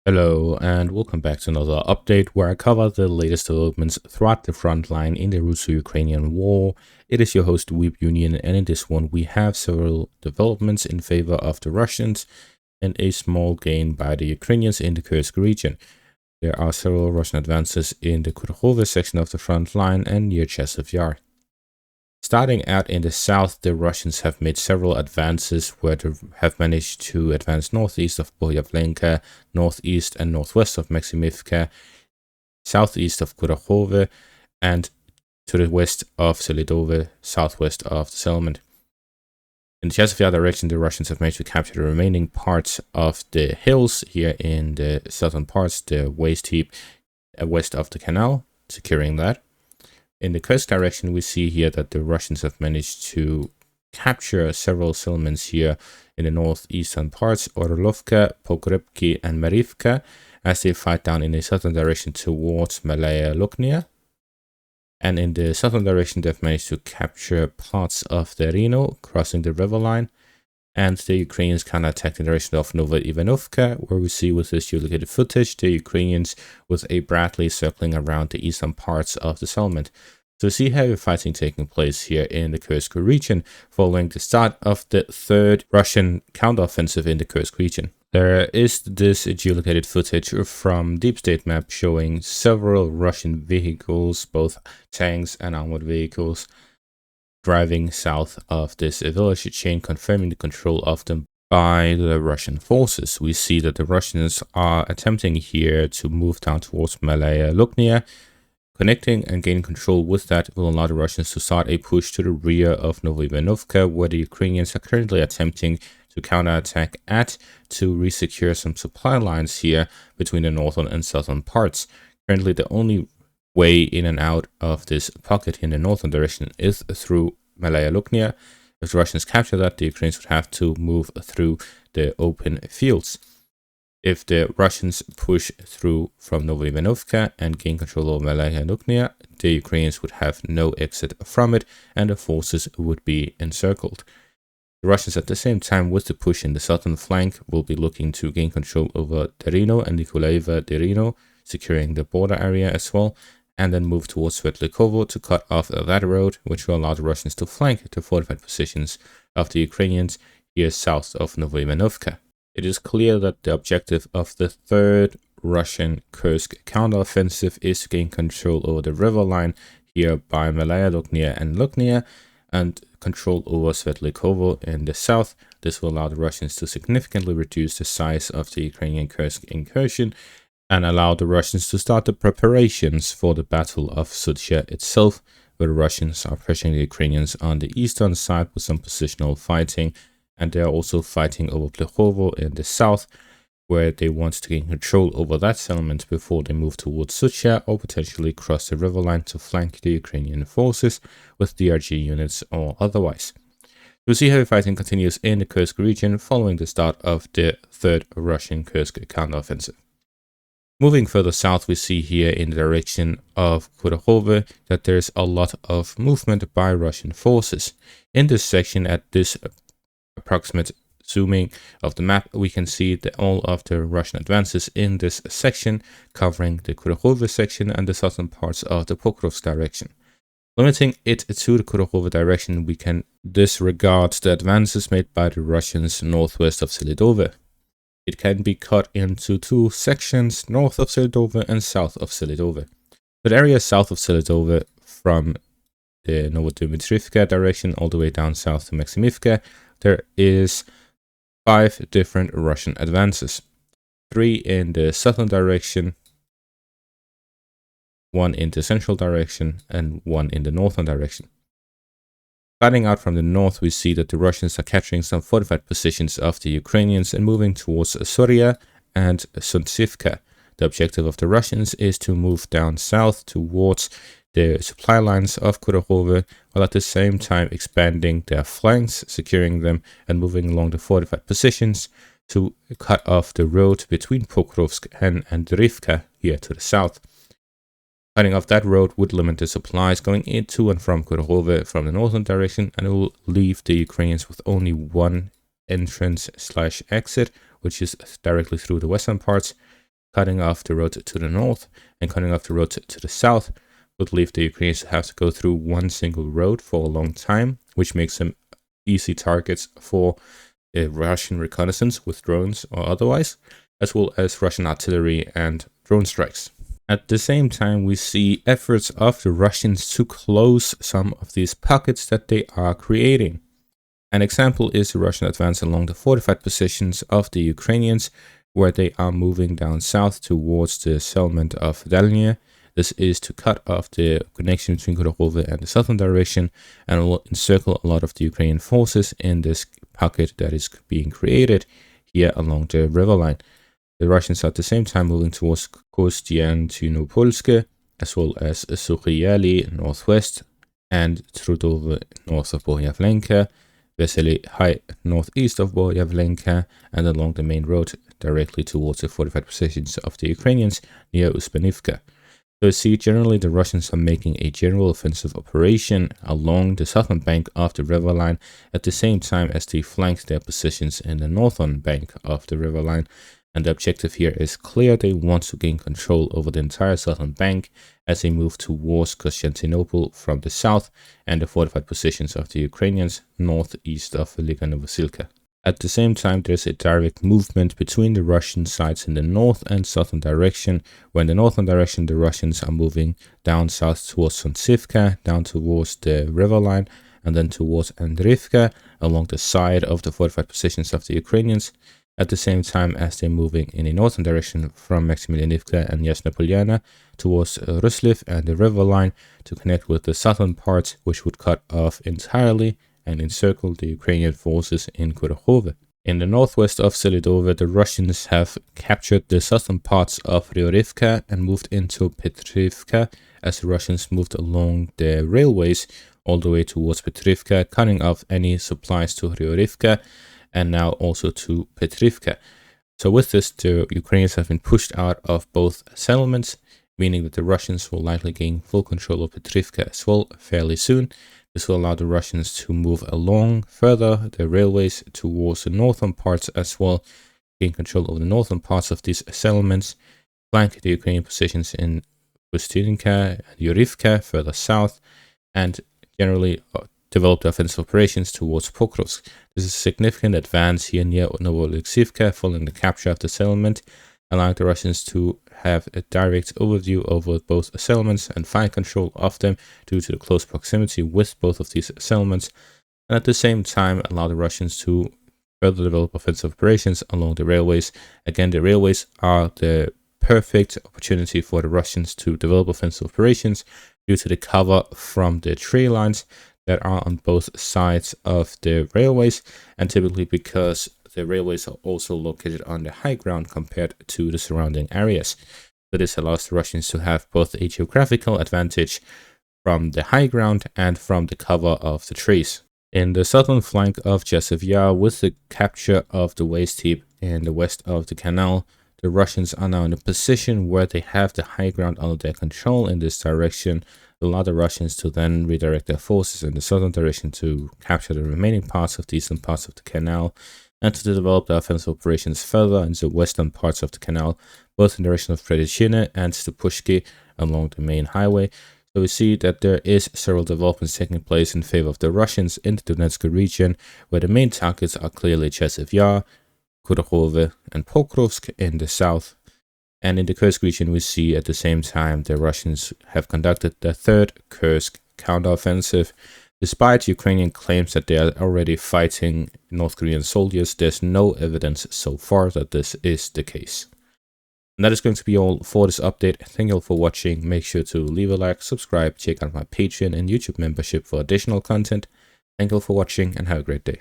Hello and welcome back to another update where I cover the latest developments throughout the front line in the Russo-Ukrainian war. It is your host Weeb Union, and in this one we have several developments in favor of the Russians and a small gain by the Ukrainians in the Kursk region. There are several Russian advances in the Kurakhove section of the front line and near Chasiv Yar. Starting out in the south, the Russians have made several advances where they have managed to advance northeast of Boyavlenka, northeast and northwest of Maximivka, southeast of Kurakhove, and to the west of Selidove, southwest of the settlement. In the Chasiv Yar direction, the Russians have managed to capture the remaining parts of the hills here in the southern parts, the waste heap west of the canal, securing that. In the Kursk direction, we see here that the Russians have managed to capture several settlements here in the northeastern parts, Orlovka, Pogrebki, and Rifka, as they fight down in the southern direction towards Malaya Luknia. And in the southern direction, they've managed to capture parts of the Reno, crossing the river line. And the Ukrainians counterattacked in the direction of Nova Ivanovka, where we see with this geolocated footage, the Ukrainians with a Bradley circling around the eastern parts of the settlement. So we see heavy fighting taking place here in the Kursk region, following the start of the third Russian counteroffensive in the Kursk region. There is this geolocated footage from Deep State Map showing several Russian vehicles, both tanks and armored vehicles, driving south of this village chain, confirming the control of them by the Russian forces. We see that the Russians are attempting here to move down towards Malaya Luknia. Connecting and gaining control with that will allow the Russians to start a push to the rear of Novoivanovka, where the Ukrainians are currently attempting to counterattack at to resecure some supply lines here between the northern and southern parts. Currently, the only way in and out of this pocket in the northern direction is through Malaya Luknia. If the Russians capture that, the Ukrainians would have to move through the open fields. If the Russians push through from Novoivanovka and gain control over Malaya Luknia, the Ukrainians would have no exit from it and the forces would be encircled. The Russians at the same time, with the push in the southern flank, will be looking to gain control over Derino and Nikolaeva Derino, securing the border area as well, and then move towards Svetlikovo to cut off that road, which will allow the Russians to flank the fortified positions of the Ukrainians here south of Novoivanovka. It is clear that the objective of the third Russian Kursk counteroffensive is to gain control over the river line here by Malaya Luknia and control over Svetlikovo in the south. This will allow the Russians to significantly reduce the size of the Ukrainian Kursk incursion and allow the Russians to start the preparations for the Battle of Sudzha itself, where the Russians are pressuring the Ukrainians on the eastern side with some positional fighting, and they are also fighting over Plechovo in the south, where they want to gain control over that settlement before they move towards Sudzha or potentially cross the river line to flank the Ukrainian forces with DRG units or otherwise. You'll see heavy fighting continues in the Kursk region following the start of the third Russian Kursk counteroffensive. Moving further south, we see here in the direction of Kurakhove that there's a lot of movement by Russian forces. In this section, at this approximate zooming of the map, we can see that all of the Russian advances in this section, covering the Kurakhove section and the southern parts of the Pokrovsk direction. Limiting it to the Kurakhove direction, we can disregard the advances made by the Russians northwest of Selidove. It can be cut into two sections, north of Selidove and south of Selidove. The area south of Selidove, from the Novodimitrivka direction all the way down south to Maximivka, there is 5 different Russian advances. 3 in the southern direction, 1 in the central direction, and 1 in the northern direction. Starting out from the north, we see that the Russians are capturing some fortified positions of the Ukrainians and moving towards Soria and Suntsivka. The objective of the Russians is to move down south towards the supply lines of Kurakhove, while at the same time expanding their flanks, securing them, and moving along the fortified positions to cut off the road between Pokrovsk and Rifka here to the south. Cutting off that road would limit the supplies going into and from Kurakhove from the northern direction, and it will leave the Ukrainians with only one entrance/exit, which is directly through the western parts. cutting off the road to the north and cutting off the road to the south would leave the Ukrainians have to go through one single road for a long time, which makes them easy targets for Russian reconnaissance with drones or otherwise, as well as Russian artillery and drone strikes. At the same time, we see efforts of the Russians to close some of these pockets that they are creating. An example is the Russian advance along the fortified positions of the Ukrainians, where they are moving down south towards the settlement of Dalnie. This is to cut off the connection between Kurakhove and the southern direction and will encircle a lot of the Ukrainian forces in this pocket that is being created here along the river line. The Russians are at the same time moving towards Kursk to as well as Sukhiyali northwest and Trudove north of Boryavlenka, Vesely High northeast of Boryavlenka, and along the main road directly towards the fortified positions of the Ukrainians near Uspenivka. So you see, generally the Russians are making a general offensive operation along the southern bank of the river line at the same time as they flank their positions in the northern bank of the river line. And the objective here is clear. They want to gain control over the entire southern bank as they move towards Konstantinopel from the south and the fortified positions of the Ukrainians northeast of Velika Novosilka. At the same time, there's a direct movement between the Russian sides in the north and southern direction, where in the northern direction the Russians are moving down south towards Sontsivka, down towards the river line, and then towards Rifka along the side of the fortified positions of the Ukrainians, at the same time as they're moving in a northern direction from Maximilianivka and Yasna Polyana towards Rusliv and the river line to connect with the southern parts, which would cut off entirely and encircle the Ukrainian forces in Kurakhove. In the northwest of Selidove, the Russians have captured the southern parts of Rifka and moved into Petrivka as the Russians moved along the railways all the way towards Petrivka, cutting off any supplies to Rifka and now also to Petrivka. So with this, the Ukrainians have been pushed out of both settlements, meaning that the Russians will likely gain full control of Petrivka as well fairly soon. This will allow the Russians to move along further the railways towards the northern parts as well, gain control over the northern parts of these settlements, flank the Ukrainian positions in Ustininka and Yurivka further south, and generally develop the offensive operations towards Pokrovsk. This is a significant advance here near Novoalexivka following the capture of the settlement, allowing the Russians to have a direct overview over both settlements and find control of them due to the close proximity with both of these settlements, and at the same time allow the Russians to further develop offensive operations along the railways. Again, the railways are the perfect opportunity for the Russians to develop offensive operations due to the cover from the tree lines that are on both sides of the railways, and typically because the railways are also located on the high ground compared to the surrounding areas. So this allows the Russians to have both a geographical advantage from the high ground and from the cover of the trees. In the southern flank of Jazov Yar, with the capture of the waste heap in the west of the canal, the Russians are now in a position where they have the high ground under their control in this direction, allow the Russians to then redirect their forces in the southern direction to capture the remaining parts of the eastern parts of the canal, and to develop the offensive operations further in the western parts of the canal, both in the direction of Predishine and Stupushki along the main highway. So we see that there is several developments taking place in favor of the Russians in the Donetsk region, where the main targets are clearly Jazov Yar, Kurakhove, and Pokrovsk in the south. And in the Kursk region, we see at the same time the Russians have conducted their third Kursk counteroffensive. Despite Ukrainian claims that they are already fighting North Korean soldiers, there's no evidence so far that this is the case. And that is going to be all for this update. Thank you all for watching. Make sure to leave a like, subscribe, check out my Patreon and YouTube membership for additional content. Thank you all for watching and have a great day.